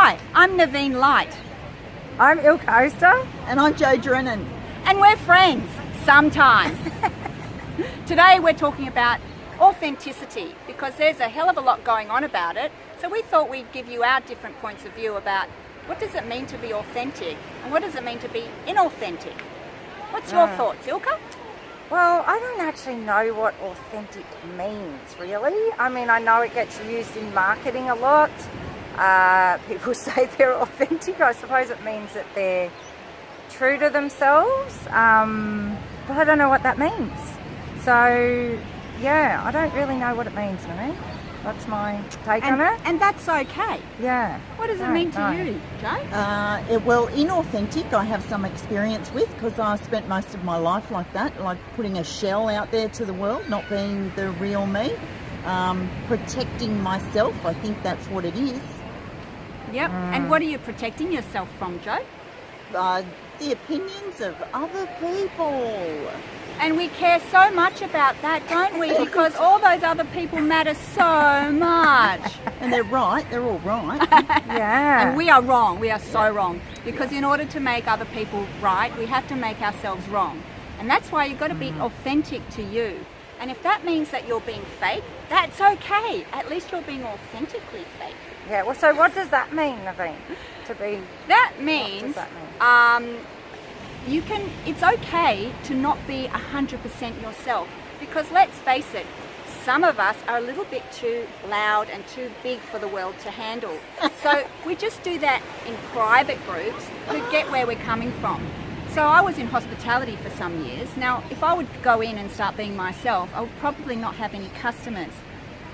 Hi, I'm Naveen Light. I'm Ilka Oster. And I'm Jo Drennan. And we're friends, sometimes. Today we're talking about authenticity because there's a hell of a lot going on about it. So we thought we'd give you our different points of view about what does it mean to be authentic and what does it mean to be inauthentic. What's your thoughts, Ilka? Well, I don't actually know what authentic means, really. I mean, I know it gets used in marketing a lot. People say they're authentic. I suppose it means that they're true to themselves. But I don't know what that means. So, yeah, I don't really know what it means, Naveen. That's my take on it. And that's okay. Yeah. What does it mean to you, Jo? Well, inauthentic I have some experience with because I spent most of my life like that, like putting a shell out there to the world, not being the real me. Protecting myself, I think that's what it is. Yep. And what are you protecting yourself from, Jo? The opinions of other people. And we care so much about that, don't we? Because all those other people matter so much. And they're right, they're all right. Yeah. And we are wrong, we are so wrong. Because in order to make other people right, we have to make ourselves wrong. And that's why you've got to be authentic to you. And if that means that you're being fake, that's okay. At least you're being authentically fake. Yeah, well, so what does that mean, Naveen? To be... That means, What does that mean? it's okay to not be 100% yourself. Because let's face it, some of us are a little bit too loud and too big for the world to handle. So we just do that in private groups to get where we're coming from. So I was in hospitality for some years. Now, if I would go in and start being myself, I would probably not have any customers.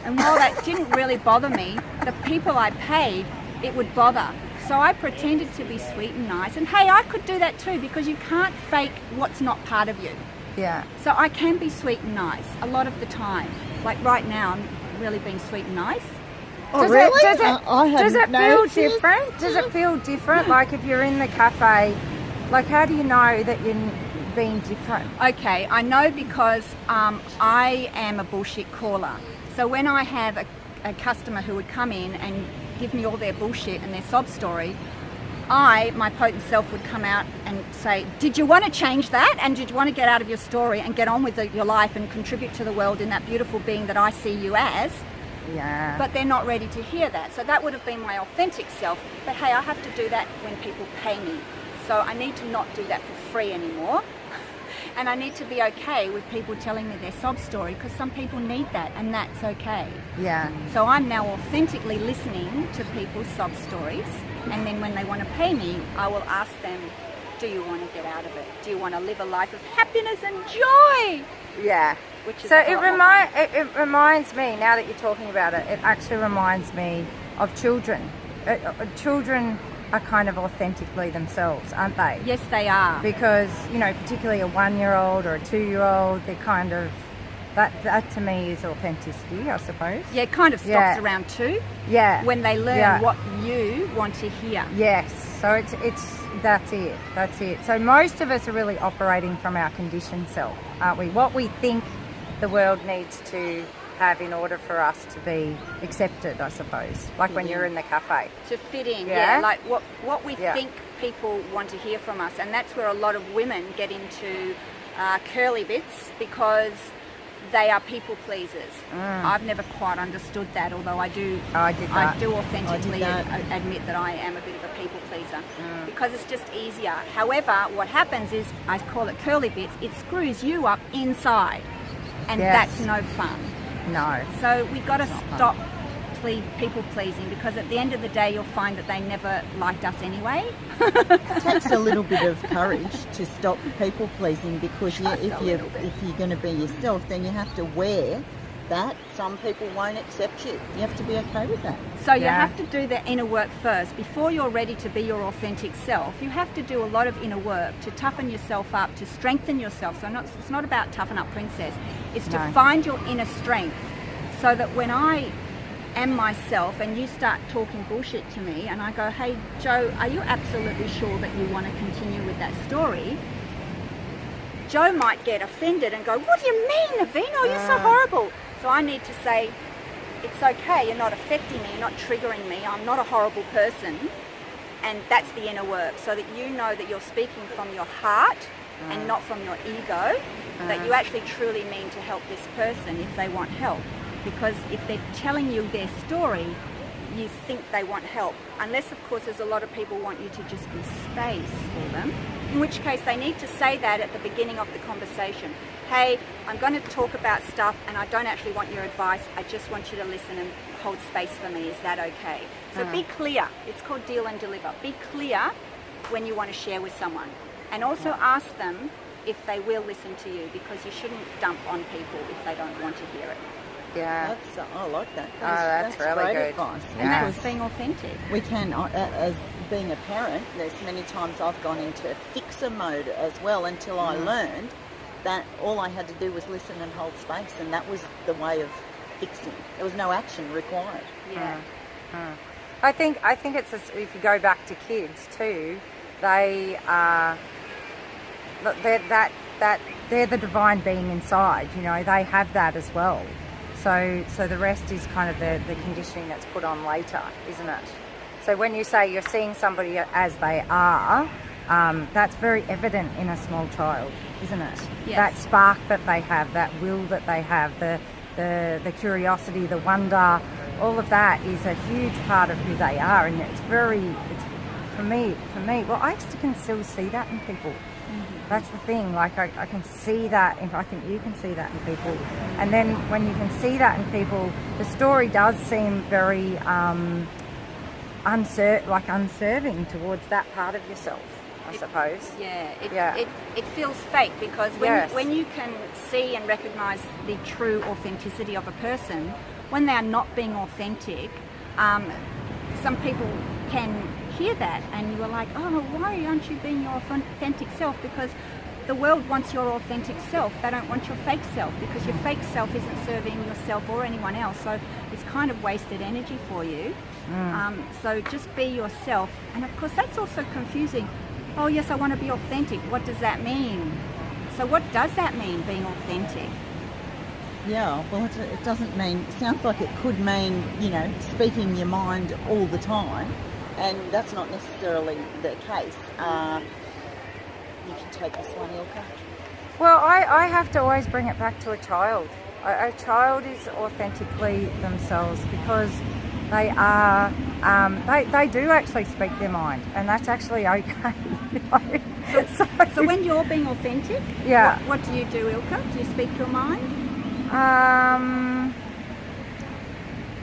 And while that didn't really bother me, the people I paid, it would bother. So I pretended to be sweet and nice. And hey, I could do that too because you can't fake what's not part of you. Yeah. So I can be sweet and nice a lot of the time. Like right now, I'm really being sweet and nice. Oh, Does really? Does it feel noticed. different? Does it feel different? Like if you're in the cafe, like how do you know that you're being different? Okay, I know because I am a bullshit caller. So when I have a customer who would come in and give me all their bullshit and their sob story, my potent self would come out and say, did you want to change that? And did you want to get out of your story and get on with your life and contribute to the world in that beautiful being that I see you as? Yeah. But they're not ready to hear that. So that would have been my authentic self. But hey, I have to do that when people pay me. So I need to not do that for free anymore. And I need to be okay with people telling me their sob story because some people need that and that's okay. Yeah. So I'm now authentically listening to people's sob stories, and then when they want to pay me, I will ask them, do you want to get out of it? Do you want to live a life of happiness and joy? Yeah. Which is So a lot more fun. it reminds me, now that you're talking about it, it actually reminds me of children. Children are kind of authentically themselves, aren't they? Yes, they are. Because, you know, particularly a 1-year-old or a 2-year-old, they're kind of, that to me is authenticity, I suppose. Yeah, it kind of stops around 2. Yeah. When they learn what you want to hear. Yes. So it's that's it. So most of us are really operating from our conditioned self, aren't we? What we think the world needs to have in order for us to be accepted, I suppose. Like when you're in the cafe. To fit in, Yeah. like what we think people want to hear from us. And that's where a lot of women get into curly bits because they are people pleasers. I've never quite understood that, although I do. I did that. I do authentically I did that. admit that I am a bit of a people pleaser because it's just easier. However, what happens is, I call it curly bits, it screws you up inside. And that's no fun. No. So we've got to stop people pleasing because at the end of the day you'll find that they never liked us anyway. It takes a little bit of courage to stop people pleasing because if you're going to be yourself, then you have to wear that. Some people won't accept you. You have to be okay with that. So you have to do the inner work first. Before you're ready to be your authentic self, you have to do a lot of inner work to toughen yourself up, to strengthen yourself. So it's not about toughen up princess. It's to find your inner strength so that when I am myself and you start talking bullshit to me and I go, hey, Jo, are you absolutely sure that you want to continue with that story? Jo might get offended and go, what do you mean, Naveen? Oh, you're so horrible. So I need to say, it's okay, you're not affecting me, you're not triggering me, I'm not a horrible person. And that's the inner work, so that you know that you're speaking from your heart and not from your ego, that you actually truly mean to help this person if they want help. Because if they're telling you their story, you think they want help. Unless, of course, there's a lot of people want you to just be space for them, in which case they need to say that at the beginning of the conversation. Hey, I'm going to talk about stuff and I don't actually want your advice. I just want you to listen and hold space for me. Is that okay? So be clear. It's called deal and deliver. Be clear when you want to share with someone. And also ask them if they will listen to you, because you shouldn't dump on people if they don't want to hear it. Yeah. I like that. That's really great good. advice. And Yeah. that's being authentic. We can, as being a parent, there's many times I've gone into fixer mode as well, until I learned that all I had to do was listen and hold space, and that was the way of fixing. There was no action required. Yeah. I think it's if you go back to kids too, they are they're the divine being inside. You know, they have that as well. So the rest is kind of the conditioning that's put on later, isn't it? So when you say you're seeing somebody as they are, that's very evident in a small child, isn't it? Yes. That spark that they have, that will that they have, the curiosity, the wonder, all of that is a huge part of who they are, and it's for me. Well, I can still see that in people. That's the thing. Like I can see that, and I think you can see that in people. And then when you can see that in people, the story does seem very unserving towards that part of yourself, I suppose. It feels fake, because when you can see and recognise the true authenticity of a person, when they are not being authentic, some people can hear that and you are like, oh, why aren't you being your authentic self? Because the world wants your authentic self. They don't want your fake self, because your fake self isn't serving yourself or anyone else, so it's kind of wasted energy for you. So just be yourself. And of course that's also confusing. Oh yes, I want to be authentic. What does that mean? So what does that mean, being authentic? Yeah, well, it doesn't mean, it sounds like it could mean, speaking your mind all the time, and that's not necessarily the case. You can take this one, Ilka. Well, I have to always bring it back to a child. A child is authentically themselves, because they are, they do actually speak their mind, and that's actually okay. So when you're being authentic, what do you do, Ilka? Do you speak your mind?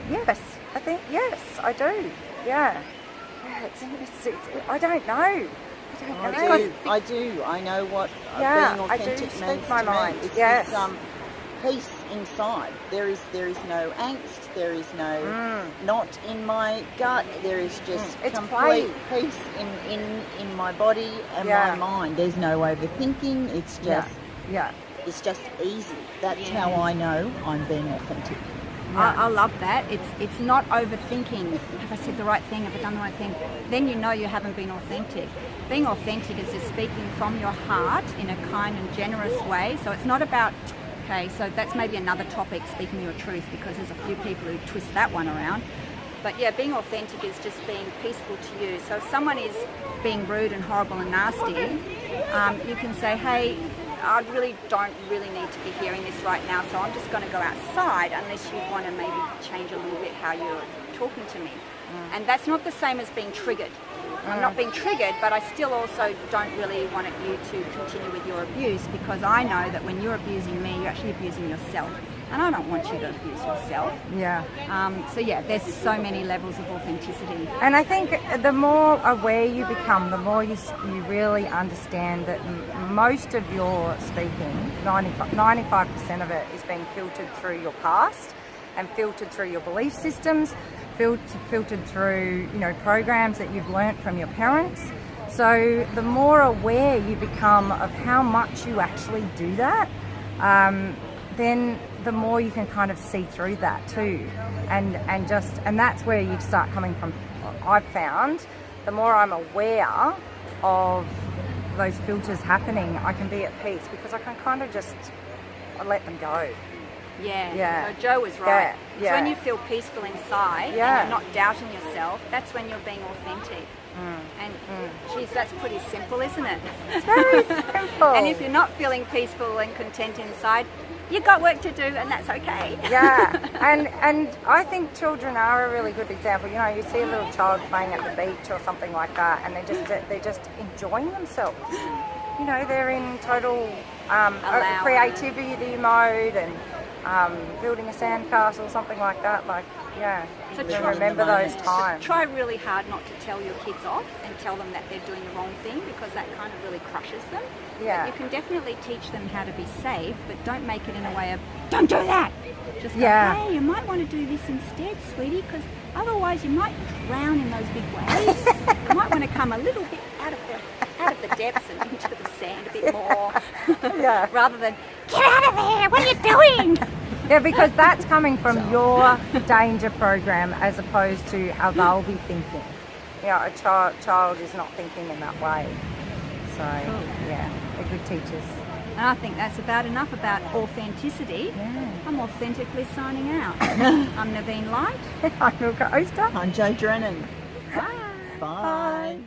Yes, I do. Yeah. I don't know. I do. I know what Yeah, being I do authentic speak means my to mind. me. It's Yes. this peace inside. There is no angst. There is no knot in my gut. There is just It's complete peace in my body and my mind. There's no overthinking. It's just it's just easy. That's how I know I'm being authentic. I love that. It's not overthinking. Have I said the right thing? Have I done the right thing? Then you know you haven't been authentic. Being authentic is just speaking from your heart in a kind and generous way. So it's not about, okay, so that's maybe another topic, speaking your truth, because there's a few people who twist that one around. But yeah, being authentic is just being peaceful to you. So if someone is being rude and horrible and nasty, you can say, hey, I don't really need to be hearing this right now, so I'm just going to go outside, unless you want to maybe change a little bit how you're talking to me. And that's not the same as being triggered. I'm not being triggered, but I still also don't really want you to continue with your abuse, because I know that when you're abusing me, you're actually abusing yourself. And I don't want you to abuse yourself. Yeah. There's so many levels of authenticity. And I think the more aware you become, the more you really understand that most of your speaking, 95% of it, is being filtered through your past and filtered through your belief systems, filtered through, programs that you've learnt from your parents. So the more aware you become of how much you actually do that, then the more you can kind of see through that too, and that's where you start coming from. I've found the more I'm aware of those filters happening, I can be at peace, because I can kind of just let them go. Yeah. So Joe was right. Yeah. So when you feel peaceful inside Yeah. and you're not doubting yourself, that's when you're being authentic. And geez, that's pretty simple, isn't it? It's very simple. And if you're not feeling peaceful and content inside, you've got work to do, and that's okay. Yeah, and I think children are a really good example. You know, you see a little child playing at the beach or something like that, and they're just enjoying themselves. You know, they're in total creativity mode and building a sandcastle, something like that. Like, yeah, So you remember those times. Try really hard not to tell your kids off and tell them that they're doing the wrong thing, because that kind of really crushes them. Yeah. But you can definitely teach them how to be safe, but don't make it in a way of, don't do that. Just go, Yeah. hey, you might want to do this instead, sweetie, because otherwise you might drown in those big waves. You might want to come a little bit out of the depths and into the sand a bit more. Yeah. Rather than, get out of there, what are you doing? Yeah, because that's coming from your danger program as opposed to how they'll be thinking. You know, a child is not thinking in that way. So, yeah, they're good teachers. And I think that's about enough about authenticity. Yeah. I'm authentically signing out. I'm Naveen Light. I'm Ilka Oster. I'm Joe Drennan. Bye. Bye.